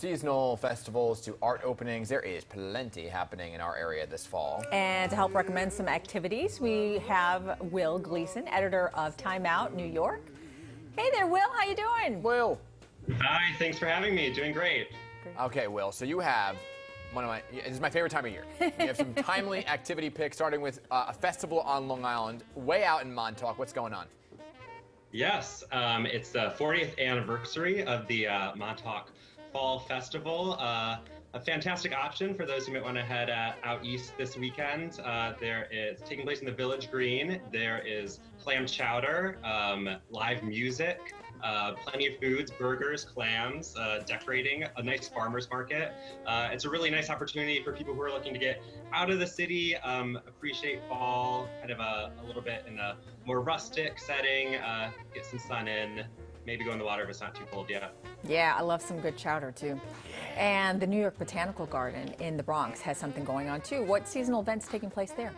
seasonal festivals to art openings, there is plenty happening in our area this fall. And to help recommend some activities, we have Will Gleason, editor of Time Out New York. Hey there, Will. How you doing? Will. Hi, thanks for having me. Doing great. Okay, Will. So you have this is my favorite time of year. You have some timely activity picks, starting with a festival on Long Island, way out in Montauk. What's going on? Yes, it's the 40th anniversary of the Montauk Fall Festival. A fantastic option for those who might want to head out east this weekend. There is taking place in the Village Green. There is clam chowder, live music, plenty of foods, burgers, clams, decorating, a nice farmer's market. It's a really nice opportunity for people who are looking to get out of the city, appreciate fall, kind of a little bit in a more rustic setting, get some sun in, maybe go in the water if it's not too cold yet. Yeah, I love some good chowder too. And the New York Botanical Garden in the Bronx has something going on too. What seasonal events taking place there?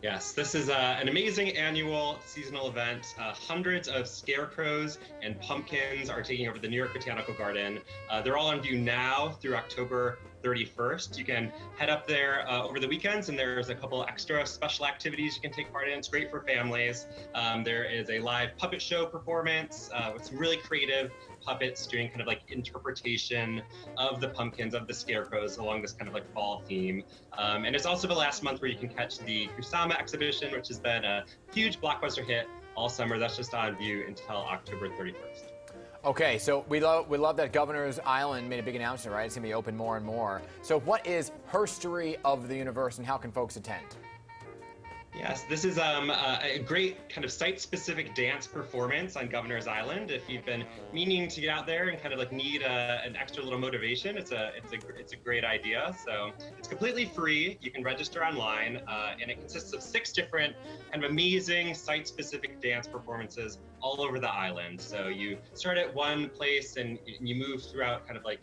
Yes, this is an amazing annual seasonal event. Hundreds of scarecrows and pumpkins are taking over the New York Botanical Garden. They're all on view now through October 31st. You can head up there over the weekends, and there's a couple extra special activities you can take part in. It's great for families. There is a live puppet show performance with some really creative puppets doing kind of like interpretation of the pumpkins, of the scarecrows along this kind of like fall theme. And it's also the last month where you can catch the Kusama exhibition, which has been a huge blockbuster hit all summer. That's just on view until October 31st. Okay, so we love that Governor's Island made a big announcement, right? It's going to be open more and more. So what is Herstory of the Universe, and how can folks attend? Yes, this is a great kind of site-specific dance performance on Governor's Island. If you've been meaning to get out there and kind of like need an extra little motivation, it's a great idea. So it's completely free. You can register online, and it consists of 6 different kind of amazing site-specific dance performances all over the island. So you start at one place and you move throughout kind of like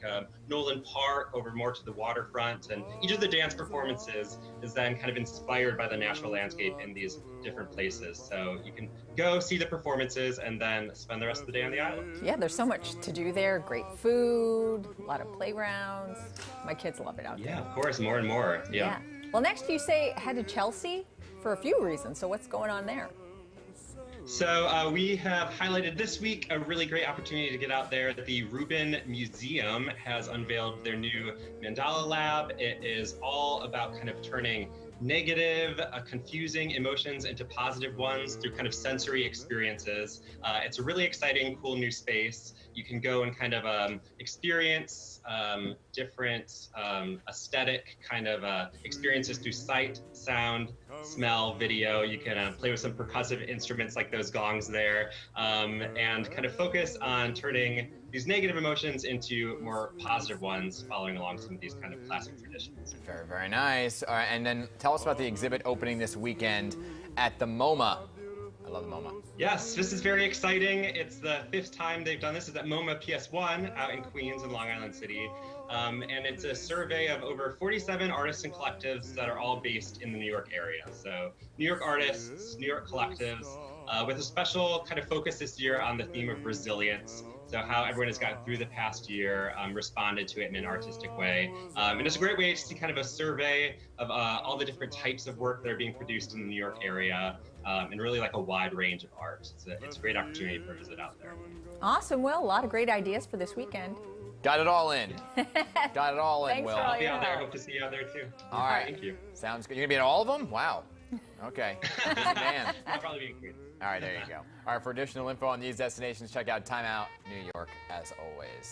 Nolan Park over more to the waterfront, and each of the dance performances is then kind of inspired by the natural landscape in these different places. So you can go see the performances and then spend the rest of the day on the island. Yeah, there's so much to do there. Great food, a lot of playgrounds. My kids love it out there. Yeah, of course, more and more. Yeah. Well, next you say head to Chelsea for a few reasons. So what's going on there? So we have highlighted this week a really great opportunity to get out there. The Rubin Museum has unveiled their new Mandala Lab. It is all about kind of turning negative, confusing emotions into positive ones through kind of sensory experiences. It's a really exciting, cool new space. You can go and kind of experience different aesthetic kind of experiences through sight, sound, smell, video. You can play with some percussive instruments like those gongs there, and kind of focus on turning these negative emotions into more positive ones, following along some of these kind of classic traditions. Very, very nice. All right, and then tell us about the exhibit opening this weekend at the MoMA. I love the MoMA. Yes, this is very exciting. It's the 5th time they've done this. It's at MoMA PS1 out in Queens in Long Island City. And it's a survey of over 47 artists and collectives that are all based in the New York area. So New York artists, New York collectives, with a special kind of focus this year on the theme of resilience. So how everyone has gotten through the past year, responded to it in an artistic way. And it's a great way to see kind of a survey of all the different types of work that are being produced in the New York area, and really like a wide range of art. It's a great opportunity for a visit out there. Awesome, Will. A lot of great ideas for this weekend. Got it all in. Got it all in, Thanks Will. for all I'll be your out there. help. Hope to see you out there too. All right. Thank you. Sounds good. You're going to be at all of them? Wow. Okay. Busy man. I'll probably be in Queens. All right, there you go. All right, for additional info on these destinations, check out Time Out New York as always.